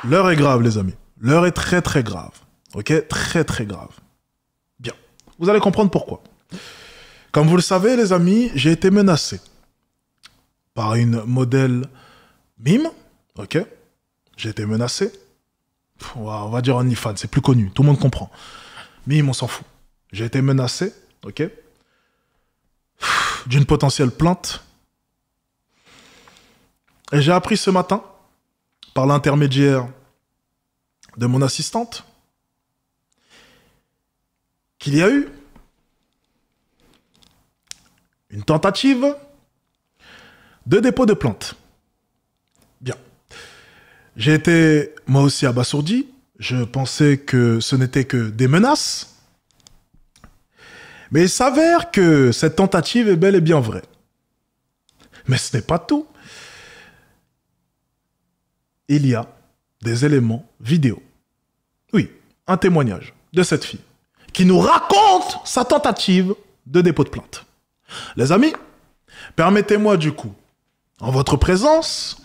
L'heure est grave, les amis. L'heure est très très grave. Ok? Très très grave. Bien. Vous allez comprendre pourquoi. Comme vous le savez, les amis, j'ai été menacé par une modèle mime. Ok? J'ai été menacé. On va dire OnlyFans, c'est plus connu. Tout le monde comprend. Mime, on s'en fout. J'ai été menacé. Ok? D'une potentielle plainte. Et j'ai appris ce matin, par l'intermédiaire de mon assistante, qu'il y a eu une tentative de dépôt de plainte. Bien. J'ai été, moi aussi, abasourdi. Je pensais que ce n'était que des menaces. Mais il s'avère que cette tentative est bel et bien vraie. Mais ce n'est pas tout. Il y a des éléments vidéo. Oui, un témoignage de cette fille qui nous raconte sa tentative de dépôt de plainte. Les amis, permettez-moi du coup, en votre présence,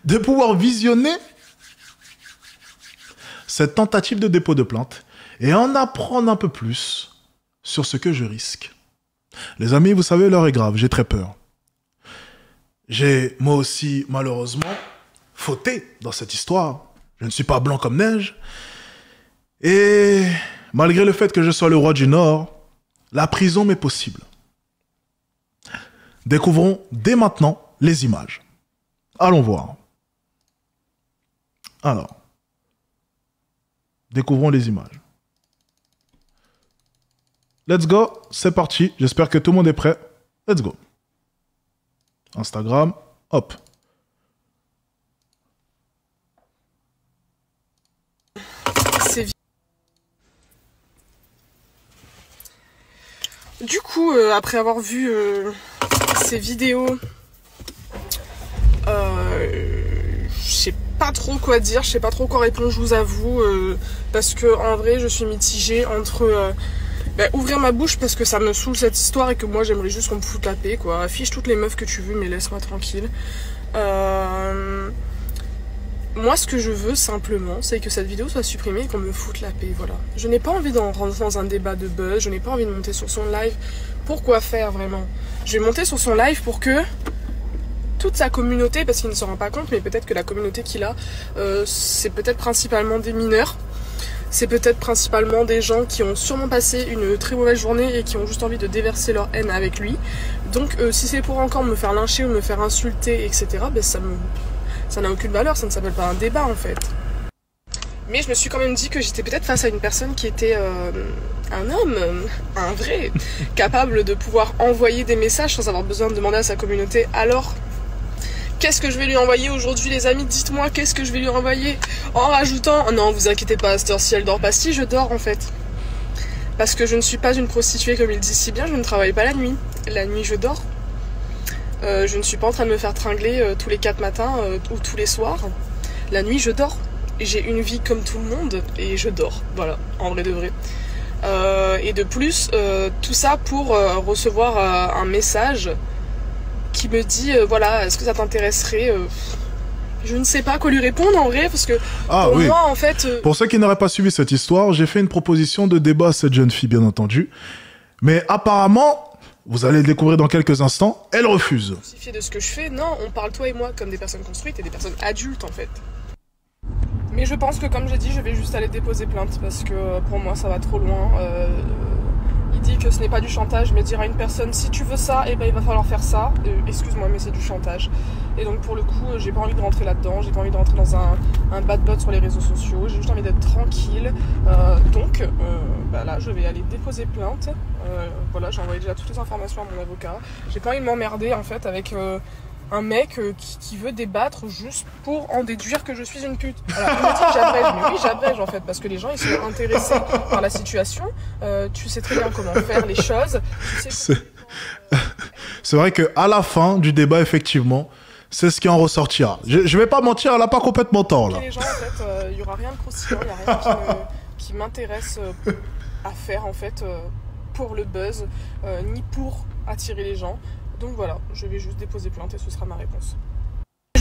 de pouvoir visionner cette tentative de dépôt de plainte et en apprendre un peu plus sur ce que je risque. Les amis, vous savez, l'heure est grave, j'ai très peur. J'ai, moi aussi, malheureusement, fauté dans cette histoire. Je ne suis pas blanc comme neige. Et malgré le fait que je sois le roi du Nord, la prison m'est possible. Découvrons dès maintenant les images. Allons voir. Alors, découvrons les images. Let's go, c'est parti. J'espère que tout le monde est prêt. Let's go. Instagram, hop. Du coup, après avoir vu ces vidéos, je sais pas trop quoi dire, je sais pas trop quoi répondre, je vous avoue, parce que en vrai, je suis mitigée entre ouvrir ma bouche parce que ça me saoule cette histoire et que moi j'aimerais juste qu'on me foute la paix, quoi. Affiche toutes les meufs que tu veux, mais laisse-moi tranquille. Moi, ce que je veux simplement, c'est que cette vidéo soit supprimée et qu'on me foute la paix, voilà. Je n'ai pas envie d'en rentrer dans un débat de buzz, je n'ai pas envie de monter sur son live. Pourquoi faire, vraiment? Je vais monter sur son live pour que toute sa communauté, parce qu'il ne se rend pas compte, mais peut-être que la communauté qu'il a, c'est peut-être principalement des mineurs. C'est peut-être principalement des gens qui ont sûrement passé une très mauvaise journée et qui ont juste envie de déverser leur haine avec lui. Donc, si c'est pour encore me faire lyncher ou me faire insulter, etc., ça n'a aucune valeur, ça ne s'appelle pas un débat en fait. Mais je me suis quand même dit que j'étais peut-être face à une personne qui était un homme, un vrai, capable de pouvoir envoyer des messages sans avoir besoin de demander à sa communauté. Alors, qu'est-ce que je vais lui envoyer aujourd'hui, les amis? Dites-moi, qu'est-ce que je vais lui envoyer en rajoutant... Oh non, vous inquiétez pas, à cette heure-ci, elle dort pas. Si, je dors en fait. Parce que je ne suis pas une prostituée comme il dit si bien, je ne travaille pas la nuit. La nuit, je dors. Je ne suis pas en train de me faire tringler tous les 4 matins ou tous les soirs. La nuit, je dors. J'ai une vie comme tout le monde et je dors. Voilà, en vrai de vrai. Et de plus, tout ça pour recevoir un message qui me dit, voilà, est-ce que ça t'intéresserait Je ne sais pas quoi lui répondre en vrai, parce que pour moi, en fait... Pour ceux qui n'auraient pas suivi cette histoire, j'ai fait une proposition de débat à cette jeune fille, bien entendu. Mais apparemment... Vous allez le découvrir dans quelques instants. Elle refuse. De ce que je fais, non, on parle toi et moi comme des personnes construites et des personnes adultes en fait. Mais je pense que comme j'ai dit, je vais juste aller déposer plainte parce que pour moi ça va trop loin. Il dit que ce n'est pas du chantage, mais dire à une personne si tu veux ça, eh ben il va falloir faire ça. Excuse-moi, mais c'est du chantage. Et donc pour le coup, j'ai pas envie de rentrer là-dedans, j'ai pas envie de rentrer dans un bad buzz sur les réseaux sociaux, j'ai juste envie d'être tranquille. Donc là, je vais aller déposer plainte. Voilà, j'ai envoyé déjà toutes les informations à mon avocat. J'ai pas envie de m'emmerder en fait avec un mec qui veut débattre juste pour en déduire que je suis une pute. Alors, il m'a dit que j'abrège, mais oui, j'abrège en fait, parce que les gens ils sont intéressés par la situation. Tu sais très bien comment faire les choses. C'est vrai qu'à la fin du débat, effectivement, c'est ce qui en ressortira. Je vais pas mentir, elle a pas complètement tort là. Les gens, en fait, il y aura rien de croustillant, il y a rien qui m'intéresse à faire en fait pour le buzz, ni pour attirer les gens. Donc voilà, je vais juste déposer plainte et ce sera ma réponse.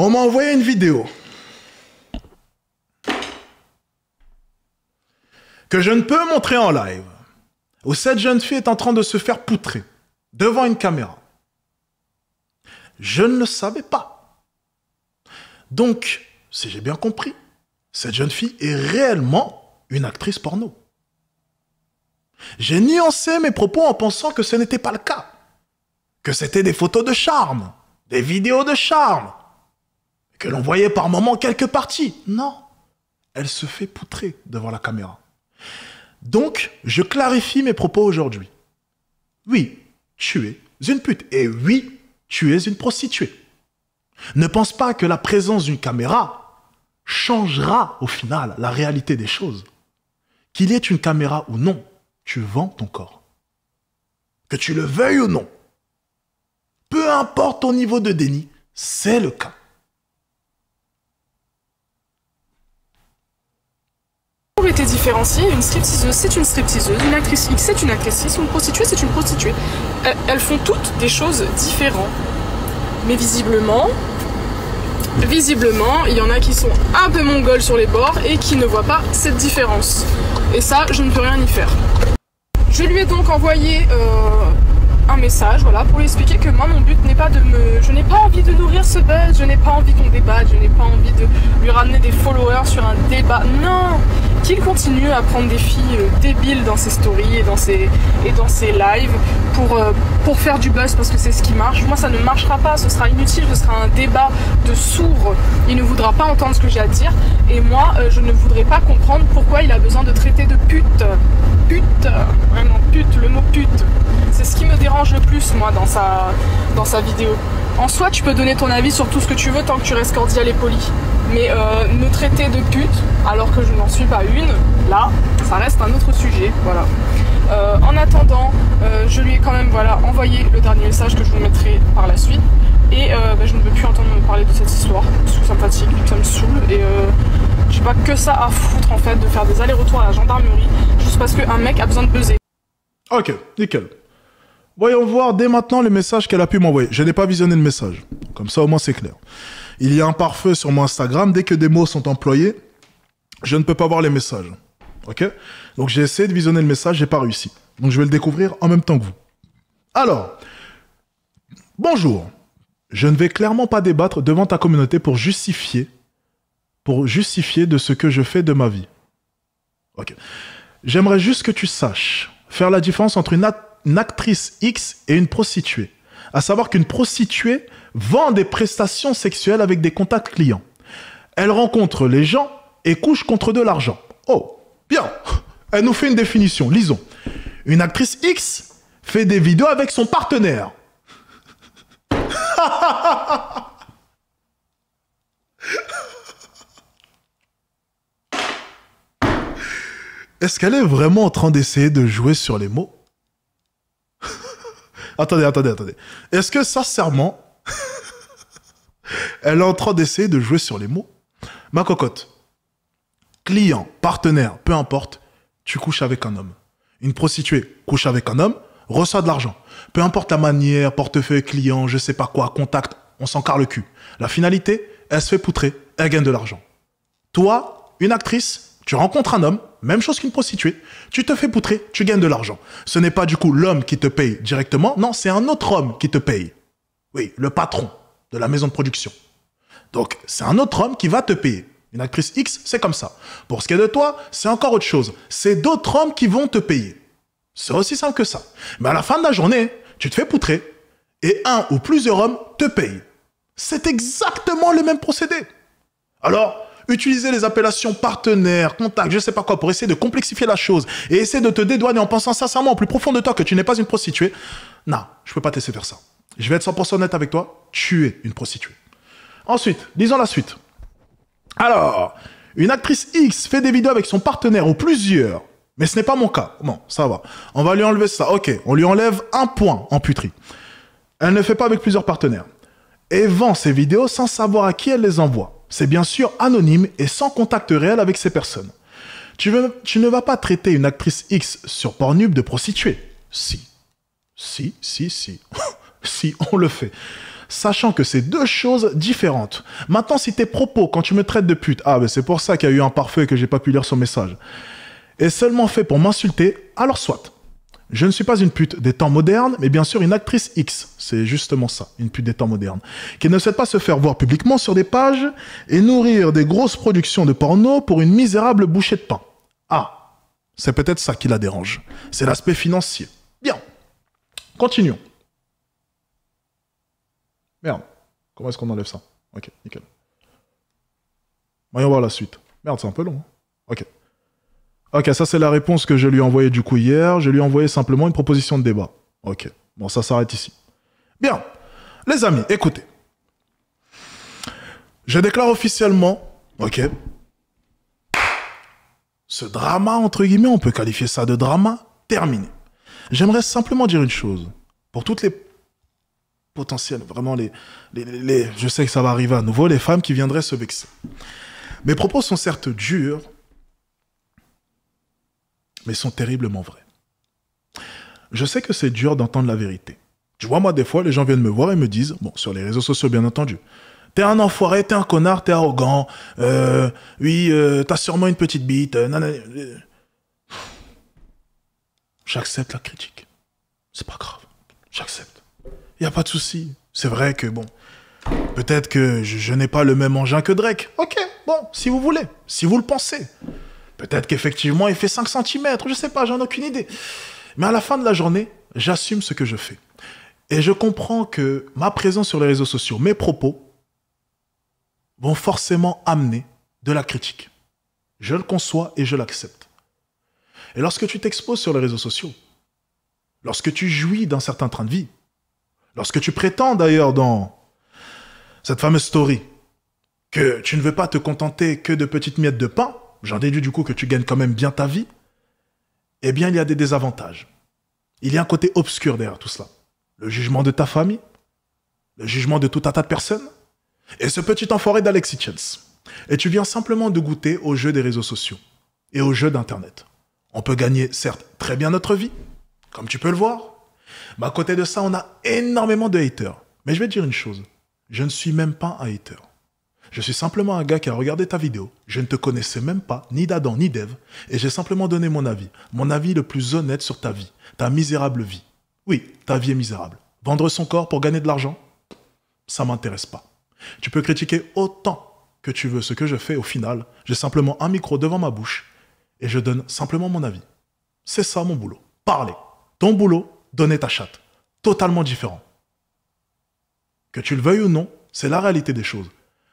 On m'a envoyé une vidéo que je ne peux montrer en live, où cette jeune fille est en train de se faire poutrer devant une caméra. Je ne le savais pas. Donc, si j'ai bien compris, cette jeune fille est réellement une actrice porno. J'ai nuancé mes propos en pensant que ce n'était pas le cas. Que c'était des photos de charme, des vidéos de charme, que l'on voyait par moments quelques parties. Non, elle se fait poutrer devant la caméra. Donc, je clarifie mes propos aujourd'hui. Oui, tu es une pute. Et oui, tu es une prostituée. Ne pense pas que la présence d'une caméra changera au final la réalité des choses. Qu'il y ait une caméra ou non, tu vends ton corps. Que tu le veuilles ou non. Peu importe ton niveau de déni, c'est le cas. Pour être différencié, une stripteaseuse, c'est une stripteaseuse, une actrice X, c'est une actrice X, une prostituée, c'est une prostituée. Elles font toutes des choses différentes. Mais visiblement, il y en a qui sont un peu mongols sur les bords et qui ne voient pas cette différence. Et ça, je ne peux rien y faire. Je lui ai donc envoyé un message, voilà, pour lui expliquer que moi, mon but n'est pas de me... Je n'ai pas envie de nourrir ce buzz, je n'ai pas envie qu'on débatte, je n'ai pas envie de lui ramener des followers sur un débat. Non! Qu'il continue à prendre des filles débiles dans ses stories et dans ses lives pour faire du buzz parce que c'est ce qui marche. Moi, ça ne marchera pas, ce sera inutile, ce sera un débat de sourds. Il ne voudra pas entendre ce que j'ai à dire et moi, je ne voudrais pas comprendre pourquoi il a besoin de traiter de pute. Pute, vraiment pute, le mot pute. C'est ce qui me dérange le plus, moi, dans sa vidéo. En soi, tu peux donner ton avis sur tout ce que tu veux tant que tu restes cordial et poli. Mais me traiter de pute, alors que je n'en suis pas une, là, ça reste un autre sujet, voilà. En attendant, je lui ai quand même envoyé le dernier message que je vous mettrai par la suite. Et je ne veux plus entendre me parler de cette histoire, parce que ça me fatigue, ça me saoule. Et j'ai pas que ça à foutre, en fait, de faire des allers-retours à la gendarmerie, juste parce qu'un mec a besoin de buzzer. Ok, nickel. Voyons voir dès maintenant les messages qu'elle a pu m'envoyer. Je n'ai pas visionné le message. Comme ça, au moins, c'est clair. Il y a un pare-feu sur mon Instagram. Dès que des mots sont employés, je ne peux pas voir les messages. Ok? Donc, j'ai essayé de visionner le message, j'ai pas réussi. Donc, je vais le découvrir en même temps que vous. Alors, bonjour. Je ne vais clairement pas débattre devant ta communauté pour justifier de ce que je fais de ma vie. Ok. J'aimerais juste que tu saches faire la différence entre une actrice X et une prostituée. À savoir qu'une prostituée vend des prestations sexuelles avec des contacts clients. Elle rencontre les gens et couche contre de l'argent. Oh, bien. Elle nous fait une définition. Lisons. Une actrice X fait des vidéos avec son partenaire. Est-ce qu'elle est vraiment en train d'essayer de jouer sur les mots? Attendez. Est-ce que, sincèrement, elle est en train d'essayer de jouer sur les mots? Ma cocotte, client, partenaire, peu importe, tu couches avec un homme. Une prostituée couche avec un homme, reçoit de l'argent. Peu importe la manière, portefeuille, client, je sais pas quoi, contact, on s'en carre le cul. La finalité, elle se fait poutrer, elle gagne de l'argent. Toi, une actrice, tu rencontres un homme, même chose qu'une prostituée, tu te fais poutrer, tu gagnes de l'argent. Ce n'est pas du coup l'homme qui te paye directement, non, c'est un autre homme qui te paye. Oui, le patron de la maison de production. Donc, c'est un autre homme qui va te payer. Une actrice X, c'est comme ça. Pour ce qui est de toi, c'est encore autre chose. C'est d'autres hommes qui vont te payer. C'est aussi simple que ça. Mais à la fin de la journée, tu te fais poutrer et un ou plusieurs hommes te payent. C'est exactement le même procédé. Alors, utiliser les appellations partenaires, contact, je sais pas quoi, pour essayer de complexifier la chose et essayer de te dédouaner en pensant sincèrement au plus profond de toi que tu n'es pas une prostituée, non, je peux pas te laisser faire ça. Je vais être 100% honnête avec toi, tu es une prostituée. Ensuite, lisons la suite. Alors, une actrice X fait des vidéos avec son partenaire ou plusieurs, mais ce n'est pas mon cas. Bon, ça va. On va lui enlever ça. Ok, on lui enlève un point en puterie. Elle ne fait pas avec plusieurs partenaires. Et vend ses vidéos sans savoir à qui elle les envoie. C'est bien sûr anonyme et sans contact réel avec ces personnes. Tu ne vas pas traiter une actrice X sur Pornhub de prostituée. Si. Si, on le fait. sachant que c'est deux choses différentes. Maintenant, si tes propos, quand tu me traites de pute, ah ben c'est pour ça qu'il y a eu un parfait et que j'ai pas pu lire son message, est seulement fait pour m'insulter, alors soit. Je ne suis pas une pute des temps modernes, mais bien sûr une actrice X. C'est justement ça, une pute des temps modernes. Qui ne souhaite pas se faire voir publiquement sur des pages et nourrir des grosses productions de porno pour une misérable bouchée de pain. Ah, c'est peut-être ça qui la dérange. C'est l'aspect financier. Bien. Continuons. Merde. Comment est-ce qu'on enlève ça? Ok, nickel. Voyons voir la suite. Merde, c'est un peu long. Ok. Ok, ça c'est la réponse que je lui ai envoyée du coup hier. Je lui ai envoyé simplement une proposition de débat. Ok, bon ça s'arrête ici. Bien, les amis, écoutez. Je déclare officiellement, ok, ce drama, entre guillemets, on peut qualifier ça de drama, terminé. J'aimerais simplement dire une chose. Pour toutes les potentielles, vraiment je sais que ça va arriver à nouveau, les femmes qui viendraient se vexer. Mes propos sont certes durs, mais sont terriblement vrais. Je sais que c'est dur d'entendre la vérité. Tu vois, moi, des fois, les gens viennent me voir et me disent, bon, sur les réseaux sociaux, bien entendu, t'es un enfoiré, t'es un connard, t'es arrogant, oui, t'as sûrement une petite bite, nanana. J'accepte la critique. C'est pas grave. J'accepte. Y a pas de souci. C'est vrai que, bon, peut-être que je n'ai pas le même engin que Drake. Ok, bon, si vous voulez, si vous le pensez. Peut-être qu'effectivement, il fait 5 cm, je sais pas, j'en ai aucune idée. Mais à la fin de la journée, j'assume ce que je fais. Et je comprends que ma présence sur les réseaux sociaux, mes propos, vont forcément amener de la critique. Je le conçois et je l'accepte. Et lorsque tu t'exposes sur les réseaux sociaux, lorsque tu jouis d'un certain train de vie, lorsque tu prétends d'ailleurs dans cette fameuse story que tu ne veux pas te contenter que de petites miettes de pain, j'en déduis du coup que tu gagnes quand même bien ta vie, eh bien il y a des désavantages. Il y a un côté obscur derrière tout cela. Le jugement de ta famille, le jugement de tout un tas de personnes, et ce petit enfoiré d'Alexis Chance. Et tu viens simplement de goûter au jeu des réseaux sociaux et au jeu d'Internet. On peut gagner certes très bien notre vie, comme tu peux le voir, mais à côté de ça on a énormément de haters. Mais je vais te dire une chose, je ne suis même pas un hater. Je suis simplement un gars qui a regardé ta vidéo. Je ne te connaissais même pas, ni d'Adam, ni d'Ève. Et j'ai simplement donné mon avis. Mon avis le plus honnête sur ta vie. Ta misérable vie. Oui, ta vie est misérable. Vendre son corps pour gagner de l'argent, ça m'intéresse pas. Tu peux critiquer autant que tu veux ce que je fais. Au final, j'ai simplement un micro devant ma bouche et je donne simplement mon avis. C'est ça mon boulot. Parler. Ton boulot, donner ta chatte. Totalement différent. Que tu le veuilles ou non, c'est la réalité des choses.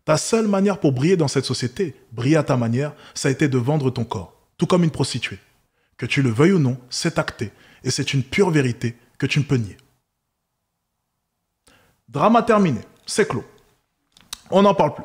Ta seule manière pour briller dans cette société, briller à ta manière, ça a été de vendre ton corps, tout comme une prostituée. Que tu le veuilles ou non, c'est acté, et c'est une pure vérité que tu ne peux nier. Drama terminé, c'est clos. On n'en parle plus.